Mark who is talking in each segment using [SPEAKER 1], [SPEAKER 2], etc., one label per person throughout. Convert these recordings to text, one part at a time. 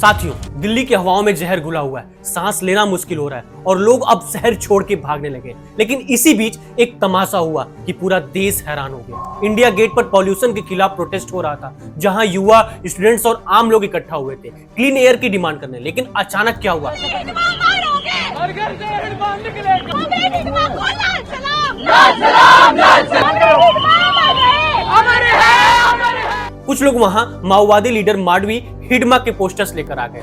[SPEAKER 1] साथियों, दिल्ली की हवाओं में जहर घुला हुआ है, सांस लेना मुश्किल हो रहा है और लोग अब शहर छोड़ के भागने लगे। लेकिन इसी बीच एक तमाशा हुआ कि पूरा देश हैरान हो गया। इंडिया गेट पर पॉल्यूशन के खिलाफ प्रोटेस्ट हो रहा था, जहां युवा, स्टूडेंट्स और आम लोग इकट्ठा हुए थे क्लीन एयर की डिमांड करने। लेकिन अचानक क्या हुआ? कुछ लोग वहां माओवादी लीडर माडवी हिडमा के पोस्टर्स लेकर आ गए।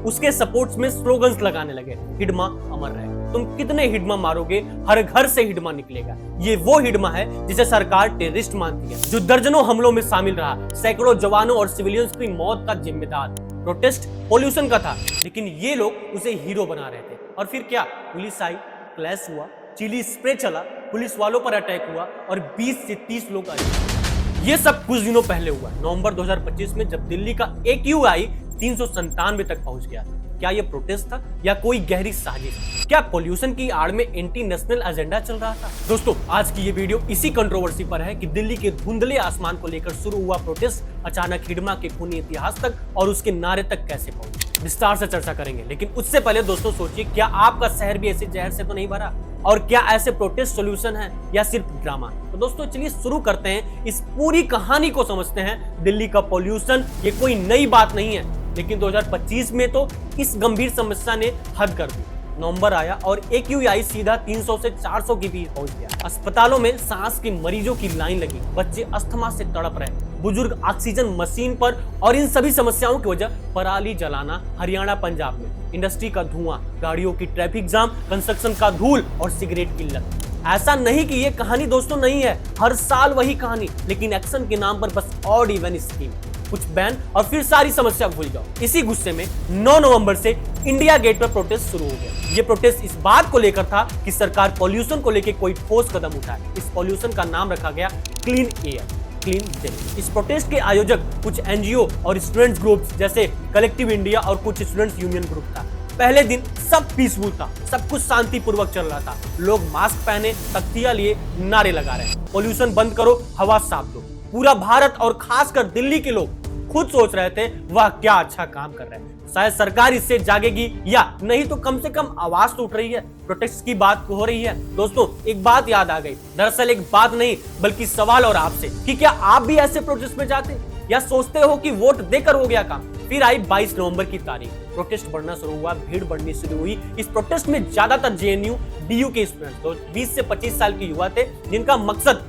[SPEAKER 1] उसके सपोर्ट्स में स्लोगन्स लगाने लगे, हिडमा अमर रहे। तुम कितने हिडमा मारोगे, हर घर से हिडमा निकलेगा। ये वो हिडमा है जिसे सरकार टेररिस्ट मानती है, जो दर्जनों हमलों में शामिल रहा, सैकड़ों जवानों और सिविलियंस की मौत का जिम्मेदार। प्रोटेस्ट पोल्यूशन का था, लेकिन ये लोग उसे हीरो बना रहे थे। और फिर क्या? पुलिस आई, क्लैश हुआ, चिली स्प्रे चला, पुलिस वालों पर अटैक हुआ और 20 से 30 लोग आए। ये सब कुछ दिनों पहले हुआ, नवंबर 2025 में, जब दिल्ली का AQI 397 तक पहुंच गया। क्या ये प्रोटेस्ट था या कोई गहरी साजिश? क्या पोल्यूशन की आड़ में एंटी नेशनल एजेंडा चल रहा था? दोस्तों, आज की ये वीडियो इसी कंट्रोवर्सी पर है कि दिल्ली के धुंधले आसमान को लेकर शुरू हुआ प्रोटेस्ट अचानक हिडमा के खूनी इतिहास तक और उसके नारे तक कैसे पहुंचे। विस्तार से चर्चा करेंगे, लेकिन उससे पहले दोस्तों सोचिए, क्या आपका शहर भी ऐसे जहर से तो नहीं भरा? और क्या ऐसे प्रोटेस्ट सॉल्यूशन है या सिर्फ ड्रामा? तो दोस्तों चलिए शुरू करते हैं, इस पूरी कहानी को समझते हैं। दिल्ली का पोल्यूशन ये कोई नई बात नहीं है, लेकिन 2025 में तो इस गंभीर समस्या ने हद कर दी। नवंबर आया और AQI सीधा 300 से 400 के बीच पहुंच गया। अस्पतालों में सांस के मरीजों की लाइन लगी, बच्चे अस्थमा से तड़प रहे, बुजुर्ग ऑक्सीजन मशीन पर। और इन सभी समस्याओं की वजह पराली जलाना हरियाणा, पंजाब में, इंडस्ट्री का धुआं, गाड़ियों की ट्रैफिक जाम, कंस्ट्रक्शन का धूल और सिगरेट की लत। ऐसा नहीं कि ये कहानी दोस्तों नहीं है, हर साल वही कहानी, लेकिन एक्शन के नाम पर बस ऑड इवन स्कीम, कुछ बैन और फिर सारी समस्या भूल जाओ। इसी गुस्से में 9 नवंबर से इंडिया गेट पर प्रोटेस्ट शुरू हो गया। ये प्रोटेस्ट इस बात को लेकर था कि सरकार पॉल्यूशन को लेकर कोई ठोस कदम उठाए। इस पॉल्यूशन का नाम रखा गया क्लीन एयर, क्लीन दिल्ली। इस प्रोटेस्ट के आयोजक कुछ NGO और स्टूडेंट्स ग्रुप्स जैसे कलेक्टिव इंडिया और कुछ स्टूडेंट्स यूनियन ग्रुप था। पहले दिन सब पीसफुल था, सब कुछ शांतिपूर्वक चल रहा था। लोग मास्क पहने, तख्तियां लिए, नारे लगा रहे हैं, पोल्यूशन बंद करो, हवा साफ दो। पूरा भारत और खासकर दिल्ली के लोग खुद सोच रहे थे, वाह क्या अच्छा काम कर रहे हैं, शायद सरकार इससे जागेगी, या नहीं तो कम से कम आवाज तो उठ रही है, प्रोटेस्ट की बात हो रही है। दोस्तों एक बात याद आ गई, दरअसल एक बात नहीं बल्कि सवाल और आपसे, कि क्या आप भी ऐसे प्रोटेस्ट में जाते या सोचते हो कि वोट देकर हो गया काम? फिर आई 22 नवंबर की तारीख, प्रोटेस्ट बढ़ना शुरू हुआ, भीड़ बढ़नी शुरू हुई। इस प्रोटेस्ट में ज्यादातर JNU, DU के स्टूडेंट्स, तो 20 से 25 साल के युवा थे, जिनका मकसद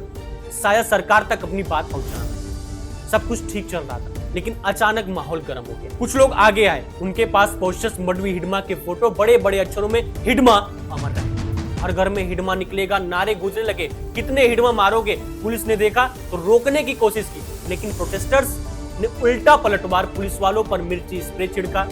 [SPEAKER 1] शायद सरकार तक अपनी बात पहुंचाना। सब कुछ ठीक चल रहा था, लेकिन अचानक माहौल गर्म हो गया। कुछ लोग आगे आए, उनके पास पोस्टर्स, मडवी हिडमा के फोटो, बड़े बड़े अक्षरों में हिडमा अमर रहे। हर घर में हिडमा निकलेगा, नारे गूंजने लगे, कितने हिडमा मारोगे? पुलिस ने देखा तो रोकने की कोशिश की, लेकिन प्रोटेस्टर्स ने उल्टा पलटवार, पुलिस वालों पर मिर्ची स्प्रे छिड़का,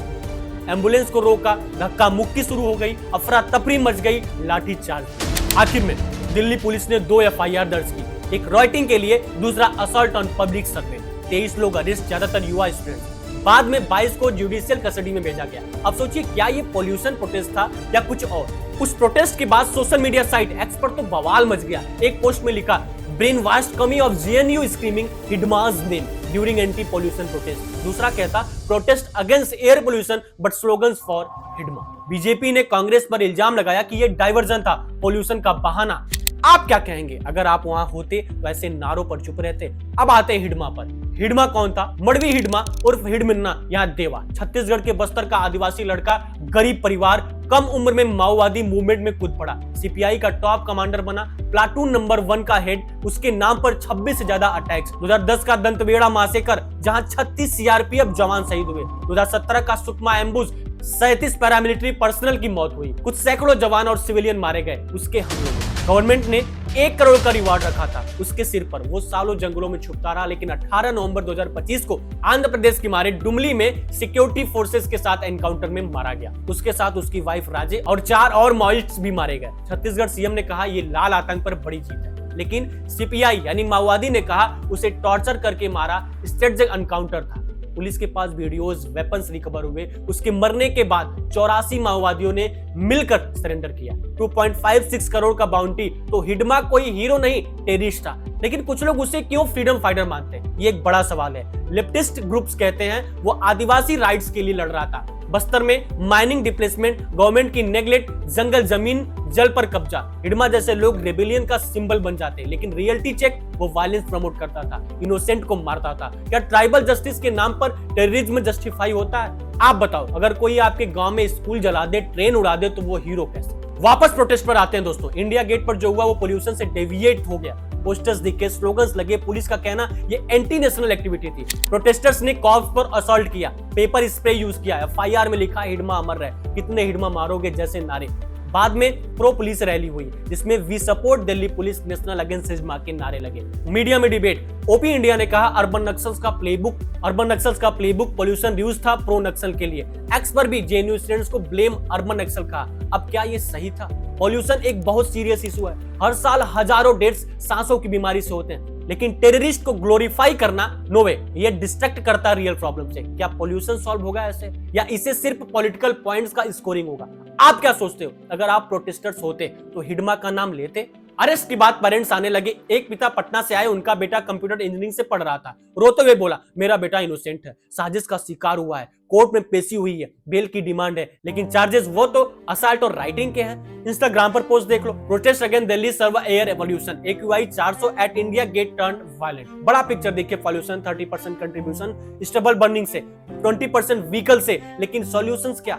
[SPEAKER 1] एम्बुलेंस को रोका, धक्का मुक्की शुरू हो गई, अफरा तफरी मच गई, लाठीचार्ज। आखिर में दिल्ली पुलिस ने 2 FIR दर्ज की, एक रॉयटिंग के लिए, दूसरा असॉल्ट ऑन पब्लिक सर्वेंट। 23 लोग अरेस्ट, ज्यादातर युवा स्टूडेंट्स। बाद में 22 को जुडिशियल कस्टडी में भेजा गया। अब सोचिए, क्या ये पोल्यूशन प्रोटेस्ट था या कुछ और? उस प्रोटेस्ट के बाद सोशल मीडिया साइट एक्स पर तो बवाल मच गया। एक पोस्ट में लिखा, brainwashed commie of JNU screaming हिडमा's name during anti pollution protest. दूसरा कहता, protest against air pollution but slogans for Hidma. BJP ने कांग्रेस पर इल्जाम लगाया कि ये डाइवर्जन था, पोल्यूशन का बहाना। आप क्या कहेंगे? अगर आप वहां होते तो ऐसे नारों पर चुप रहते? अब आते हैं हिडमा पर। हिडमा कौन था? मडवी हिडमा उर्फ हिडमिन्ना, यहाँ देवा, छत्तीसगढ़ के बस्तर का आदिवासी लड़का, गरीब परिवार, कम उम्र में माओवादी मूवमेंट में कूद पड़ा, CPI का टॉप कमांडर बना, प्लाटून नंबर 1 का हेड, उसके नाम पर 26 से ज्यादा अटैक्स। 2010 का दंतवेड़ा मासेकर, जहां 36 CRPF जवान शहीद हुए। 2017 का सुकमा एम्बुश, 37 पैरामिलिट्री पर्सनल की मौत हुई, कुछ सैकड़ों जवान और सिविलियन मारे गए उसके हमलों में। गवर्नमेंट ने 1 करोड़ का रिवार्ड रखा था उसके सिर पर, वो सालों जंगलों में छुपता रहा, लेकिन 18 नवंबर 2025 को आंध्र प्रदेश के मारे डुमली में सिक्योरिटी फोर्सेस के साथ एनकाउंटर में मारा गया। उसके साथ उसकी वाइफ राजे और 4 और माओइस्ट्स भी मारे गए। छत्तीसगढ़ CM ने कहा ये लाल आतंक पर बड़ी जीत है, लेकिन CPI यानी माओवादी ने कहा उसे टॉर्चर करके मारा, स्ट्रेटेजिक एनकाउंटर था। पुलिस के पास वीडियोस, वेपन्स रिकवर हुए। उसके मरने के बाद 84 माओवादियों ने मिलकर सरेंडर किया। 2.56 करोड़ का बाउंटी। तो हिडमा कोई हीरो नहीं, टेररिस्ट था। लेकिन कुछ लोग उसे क्यों फ्रीडम फाइटर मानते हैं, ये एक बड़ा सवाल है। लेफ्टिस्ट ग्रुप्स कहते हैं वो आदिवासी राइट्स के लिए लड़ रहा था। बस्तर में माइनिंग डिप्लेसमेंट, गवर्नमेंट की नेग्लेक्ट, जंगल जमीन जल पर कब्जा, हिडमा जैसे लोग रेबेलियन का सिंबल बन जाते हैं। लेकिन रियलिटी चेक, वो वायलेंस प्रमोट करता था, इनोसेंट को मारता था। क्या ट्राइबल जस्टिस के नाम पर टेररिज्म जस्टिफाई होता है? आप बताओ, अगर कोई आपके गांव में स्कूल जला दे, ट्रेन उड़ा दे, तो वो हीरो कैसे? वापस प्रोटेस्ट पर आते हैं दोस्तों। इंडिया गेट पर जो हुआ वो पोल्यूशन से डेविएट हो गया। पोस्टर्स दिखे, स्लोगन्स लगे। पुलिस का कहना ये एंटी नेशनल एक्टिविटी थी। प्रोटेस्टर्स ने कॉप्स पर असॉल्ट किया, पेपर स्प्रे यूज किया। एफआईआर में लिखा हिडमा अमर रहे, कितने हिडमा मारोगे जैसे नारे। बाद में प्रो पुलिस रैली हुई जिसमें we support Delhi police, national against Hidma के नारे लगे। मीडिया में डिबेट, ओपी इंडिया ने कहा अर्बन नक्सल्स का प्लेबुक पोल्यूशन रिड्यूस था प्रो नक्सल के लिए। एक्स पर भी जेएनयू स्टूडेंट्स को ब्लेम अर्बन नक्सल कहा। अब क्या ये सही था? पॉल्यूशन एक बहुत सीरियस इशू है। हर साल हजारों डेथ्स सांसों की बीमारी से होते हैं। लेकिन टेररिस्ट को ग्लोरीफाई करना, नो वे, ये डिस्ट्रैक्ट करता रियल प्रॉब्लम से। क्या पॉल्यूशन सॉल्व होगा ऐसे, या इसे सिर्फ पॉलिटिकल पॉइंट्स का स्कोरिंग होगा? आप क्या सोचते हो? अगर आप प्रोटेस्टर्स होते तो हिडमा का नाम लेते? अरेस्ट के बाद पेरेंट्स आने लगे। एक पिता पटना से आए, उनका बेटा कंप्यूटर इंजीनियरिंग से पढ़ रहा था। रोते हुए बोला मेरा बेटा इनोसेंट है, साजिश का शिकार हुआ है, कोर्ट में पेशी हुई है, बेल की डिमांड है, लेकिन चार्जेस वो तो असल्ट और राइटिंग के हैं। इंस्टाग्राम पर पोस्ट देख लो, प्रोटेस्ट अगेंस्ट दिल्ली सर्व air pollution, AQI 400 at India gate turn violent. बड़ा पिक्चर देखिए, पॉल्यूशन 30% कंट्रीब्यूशन स्टेबल बर्निंग से, 20% व्हीकल से। लेकिन सॉल्यूशंस क्या?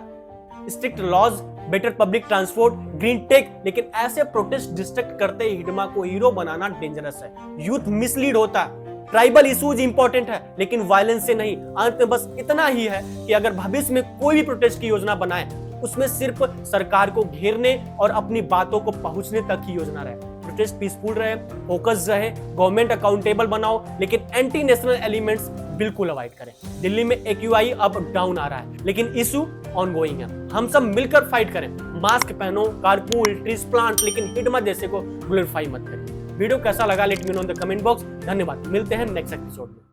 [SPEAKER 1] Strict laws, better public transport, green tech. लेकिन ऐसे प्रोटेस्ट डिस्ट्रैक्ट करते ही हिडमा को हीरो बनाना डेंजरस है। यूथ मिसलीड होता है। ट्राइबल इश्यूज इंपॉर्टेंट है, लेकिन वायलेंस से नहीं। अंत में बस इतना ही है कि अगर भविष्य में कोई भी प्रोटेस्ट की योजना बनाए, उसमें सिर्फ सरकार को घेरने और अपनी बातों को पहुंचने तक की योजना रहे। प्रोटेस्ट पीसफुल रहे, फोकस रहे, गवर्नमेंट अकाउंटेबल बनाओ, लेकिन एंटी नेशनल एलिमेंट्स बिल्कुल अवॉइड करें। दिल्ली में AQI अब डाउन आ रहा है, लेकिन इशू ऑनगोइंग है। हम सब मिलकर फाइट करें। मास्क पहनो, कारपूल, ट्रीज प्लांट, लेकिन हिडमा जैसे को ग्लोरीफाई मत करें। वीडियो कैसा लगा let me know in the comment box. धन्यवाद, मिलते हैं नेक्स्ट एपिसोड में।